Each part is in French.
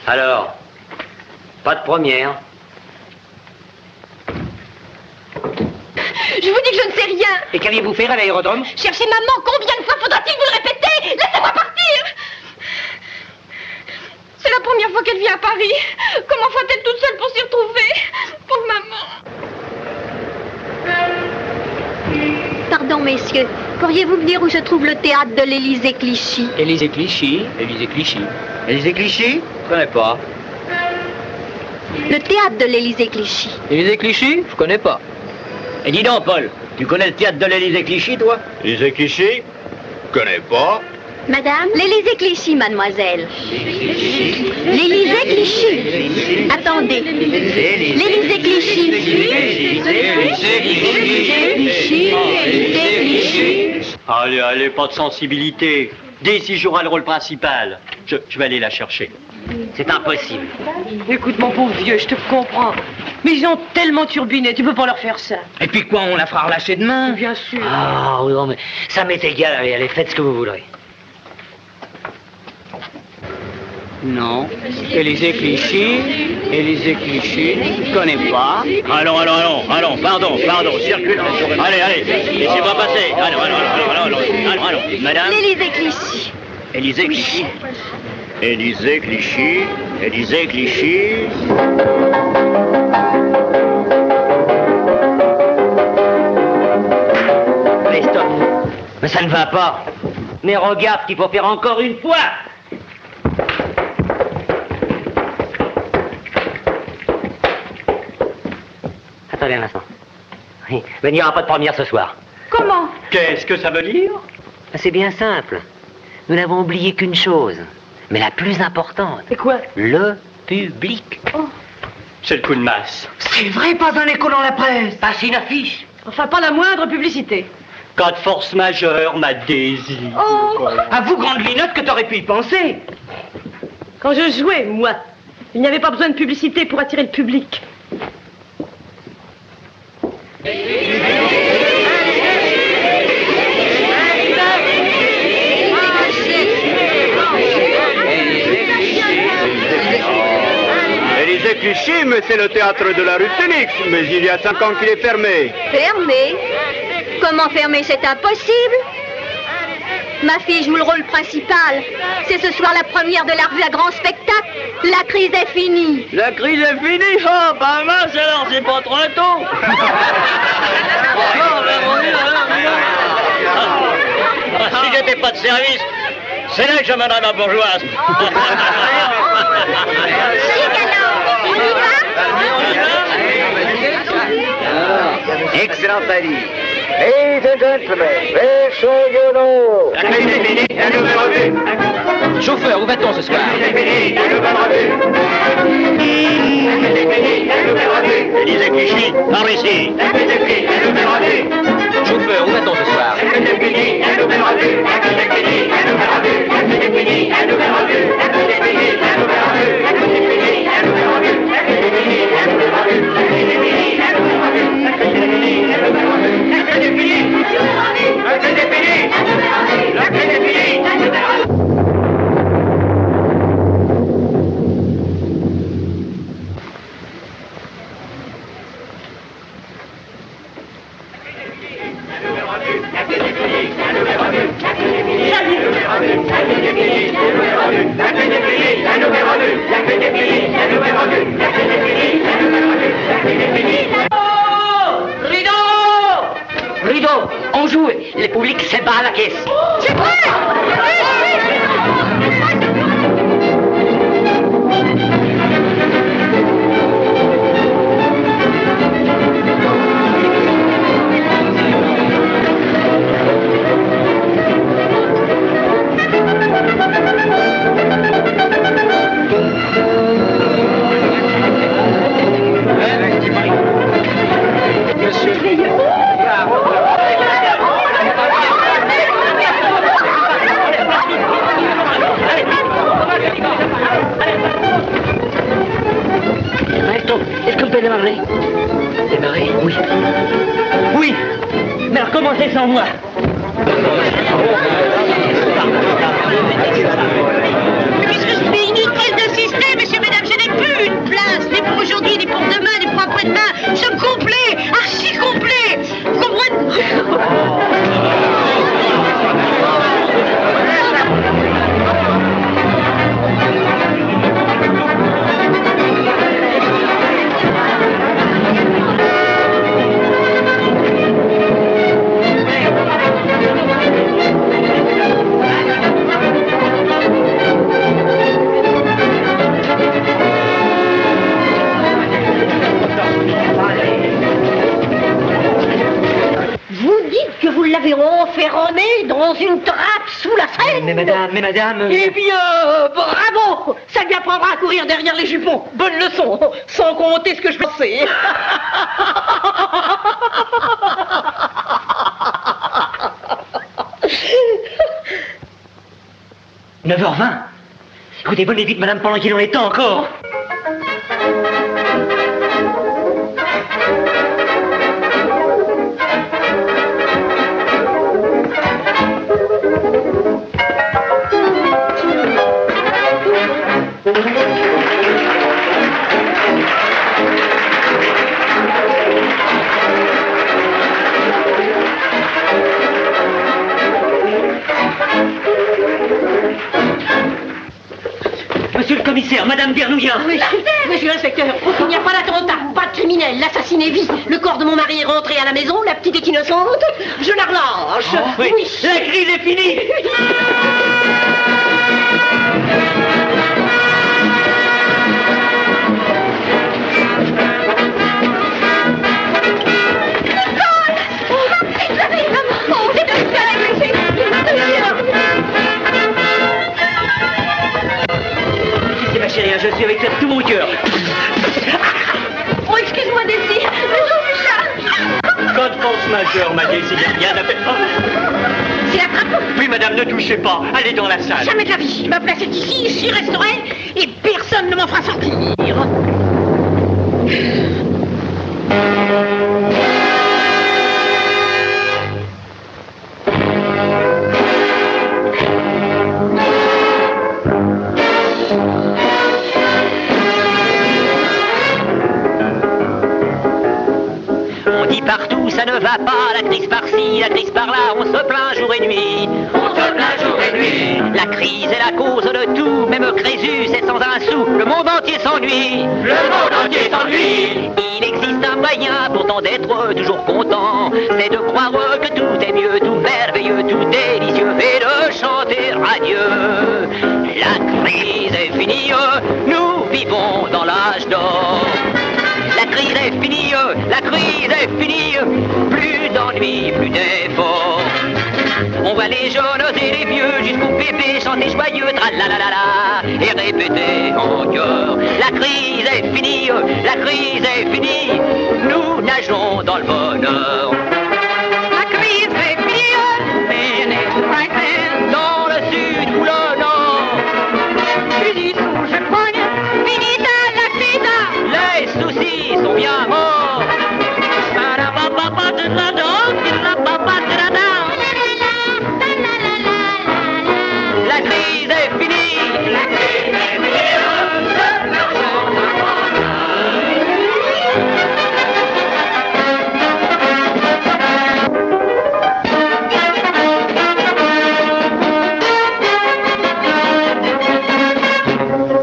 Alors, pas de première. Je vous dis que je ne sais rien. Et qu'aviez-vous fait à l'aérodrome? Cherchez maman, combien de fois faudra-t-il vous le répéter? Laissez-moi partir. C'est la première fois qu'elle vient à Paris. Comment fait-elle toute seule pour s'y retrouver? Pauvre maman. Pardon, messieurs. Pourriez-vous me dire où je trouve le théâtre de l'Élysée Clichy? Élysée Clichy, Élysée Clichy. Élysée Clichy? Je connais pas. Le théâtre de l'Élysée Clichy. Élysée Clichy? Je connais pas. Et dis donc, Paul, tu connais le théâtre de l'Élysée Clichy, toi? Élysée Clichy? Je connais pas. Madame? L'Élysée Clichy, mademoiselle. L'Élysée Clichy. Attendez. L'Élysée Clichy. L'Élysée Clichy. Allez, allez, pas de sensibilité. Daisy jouera le rôle principal. Je vais aller la chercher. C'est impossible. Écoute, mon pauvre vieux, je te comprends. Mais ils ont tellement turbiné, tu peux pas leur faire ça. Et puis quoi, on la fera relâcher demain? Bien sûr. Ah, oui, non, mais ça m'est égal, allez, faites ce que vous voudrez. Non. Élysée Clichy, je connais pas. Allons, pardon, circule. Allez, laissez-moi passer. Allons. Madame? L'Élysée Clichy. Élysée Clichy. Élysée Clichy. Mais stop. Mais ça ne va pas. Mais regarde ce qu'il faut faire encore une fois. Attendez un instant. Oui, mais il n'y aura pas de première ce soir. Comment? Qu'est-ce que ça veut dire? C'est bien simple. Nous n'avons oublié qu'une chose, mais la plus importante. Et quoi? Le public. C'est le coup de masse. C'est vrai, pas un écho dans la presse. Pas une affiche. Enfin, pas la moindre publicité. Cas de force majeure, ma Daisy. Oh! Avoue, grande linotte, que t'aurais pu y penser. Quand je jouais, moi, il n'y avait pas besoin de publicité pour attirer le public. Élysée Clichy, mais c'est le théâtre de la rue Phoenix. Mais il y a 5 ans qu'il est fermé. Fermé? Comment fermer? C'est impossible. Ma fille joue le rôle principal. C'est ce soir la première de la revue à grand spectacle. La crise est finie. La crise est finie? Oh, pas mince alors, c'est pas trop tôt. Si j'étais pas de service, c'est là que j'amènerais ma bourgeoise. On y va? Excellent Paris. Ladies and gentlemen, make sure you know. La crise est finie, la nouvelle revue. Chauffeur, où va-t-on ce soir? La crise est finie, la nouvelle revue. La crise est finie, la nouvelle revue. Élysée Clichy, par ici. La crise est finie, la nouvelle revue. Chauffeur, où va-t-on ce soir? La crise est finie, la nouvelle revue. La crise est finie, la nouvelle revue. La crise est finie, la nouvelle revue. La crise est finie, la nouvelle revue. La crise est finie, la nouvelle revue. La crise est finie, la nouvelle revue. La crise est finie, la nouvelle revue. La crise est finie, la nouvelle revue. La crise est finie, la nouvelle revue. La crise est finie, la nouvelle revue. La crise est finie, la nouvelle revue. Rideau, on joue. Le public se bat à la caisse. C'est vrai! Est-ce qu'on peut démarrer? Démarrer? Oui. Oui. Mais alors commencez sans moi. Puisque je suis inutile d'insister, monsieur erroné dans une trappe sous la Seine. Mais madame... Eh bien, bravo! Ça lui apprendra à courir derrière les jupons. Bonne leçon, sans compter ce que je pensais. 9h20. Écoutez, venez vite, madame, pendant qu'il en est temps encore. Monsieur le commissaire, madame Bernouillat. Oui, monsieur l'inspecteur, il n'y a pas d'attentat, pas de criminel, l'assassiné vit. Le corps de mon mari est rentré à la maison, la petite est innocente, je la relâche. Oh, oui. La crise est finie. Ma chérie, je suis avec toi de tout mon cœur. Oh, excuse-moi, Daisy. Code force majeure, ma Daisy, il y a rien à faire. C'est la trappe. Oui, madame, ne touchez pas. Allez dans la salle. Jamais de la vie. Ma place est ici, j'y resterai, et personne ne m'en fera sortir. Partout ça ne va pas, la crise par-ci, la crise par-là, on se plaint jour et nuit. On se plaint jour et nuit. La crise est la cause de tout, même Crésus est sans un sou, le monde entier s'ennuie. Le monde entier s'ennuie. Il existe un moyen pourtant d'être toujours content, c'est de croire que tout est mieux, tout merveilleux, tout délicieux, et de chanter adieu. La crise est finie, nous vivons dans l'âge d'or. La crise est finie, la crise est finie, plus d'ennui, plus d'efforts. On voit les jeunes et les vieux jusqu'aux bébés chanter joyeux, tralalala, et répéter en chœur. La crise est finie, la crise est finie, nous nageons dans le bonheur. La crise est finie, dans le sud ou le nord. Fini sous je pogne, finita la crise, les soucis sont bien morts. La crise est finie.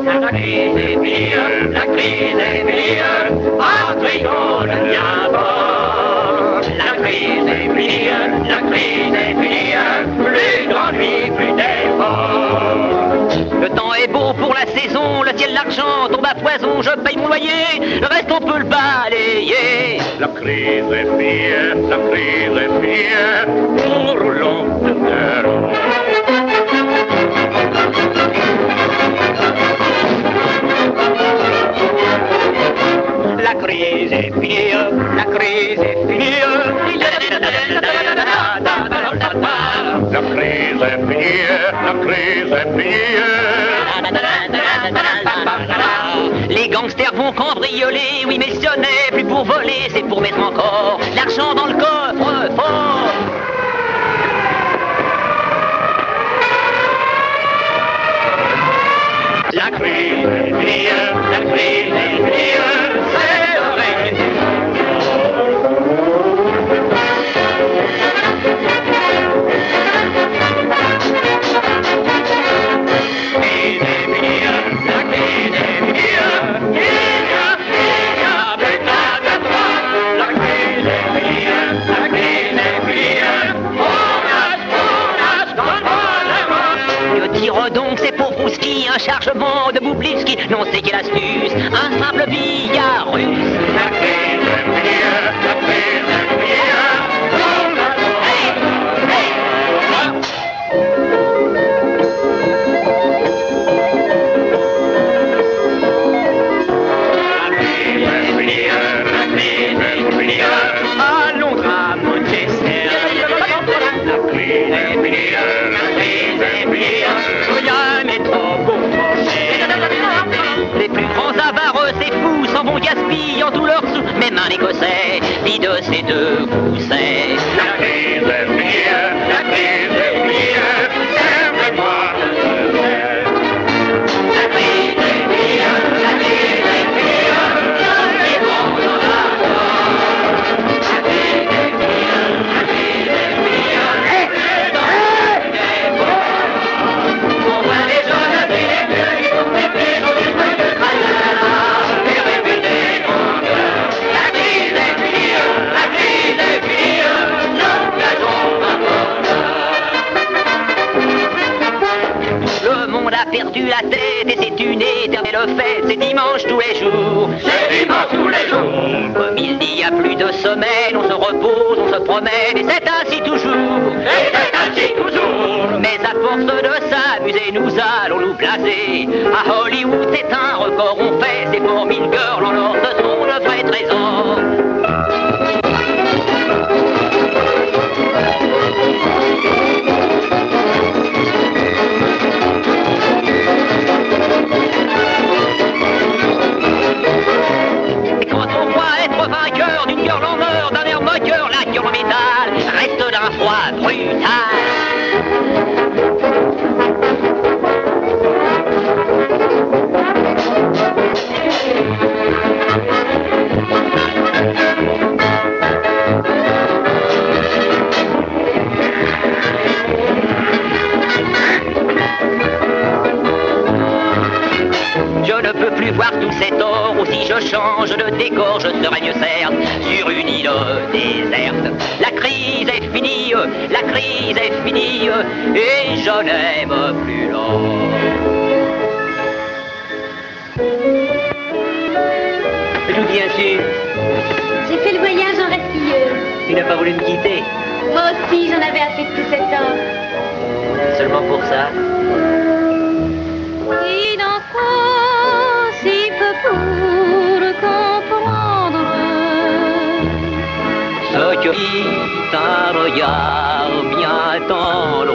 La crise est finie. La crise est finie. Entrons le bien fort. La crise est finie. La crise est finie. Plus d'ennui, plus d'efforts. Le temps est beau pour la saison, le ciel l'argent tombe à foison, je paye mon loyer, le reste on peut le balayer. La crise est finie. La crise est finie. Nous roulons de terre. La crise est finie, la crise est finie. La crise est finie, la crise est finie. Les gangsters vont cambrioler, oui mais ce n'est plus pour voler, c'est pour mettre encore l'argent dans le coffre fort. La crise est finie, la crise est finie, c'est le règne du donc c'est pour Brouski, un chargement de Boublivski. Non, c'est quelle astuce, un simple billard russe. La crise est finie, la crise est finie. est finie, la crise est finie. Rien n'est trop beau pour cher. Les plus grands avares, ces fous, s'en vont gaspillant tous leurs sous. Même un Écossais dit de ces deux coussins. La crise est finie, la crise est finie. Servez-moi de ce verre. La crise est finie, la crise est finie. Les bons sont d'accord. La crise est finie, la crise est finie. On voit les jeunes et les vieux qui sont pépés dans des feuilles de tralala et répéter en chœur. La crise est finie, la crise est finie, l'occasion d'un bonheur. Le monde a perdu la tête et c'est une éternelle fête, c'est dimanche tous les jours. C'est dimanche tous les jours. Comme il n'y a plus de semaine, on se repose, on se promène et c'est ainsi toujours. Et c'est ainsi toujours. Mais à force de s'amuser, nous allons nous placer. À Hollywood, c'est un record, on fait ces 4000 girls en or, ce sont de vrais trésors. Et quand on voit être vainqueur d'une girl en or, d'un air moqueur, la girl en métal reste d'un froid brutal. Je ne peux plus voir tous ces torts, ou si je change de décor, je serais mieux certes sur une île déserte. La crise est finie, la crise est finie, et je n'aime plus l'or. D'où viens-tu? J'ai fait le voyage en restilleuse. Tu n'as pas voulu me quitter, Moi aussi, j'en avais assez de tout cet or. seulement pour ça. Il en faut si peu pour comprendre Ce que dit un regard bien dans l'eau.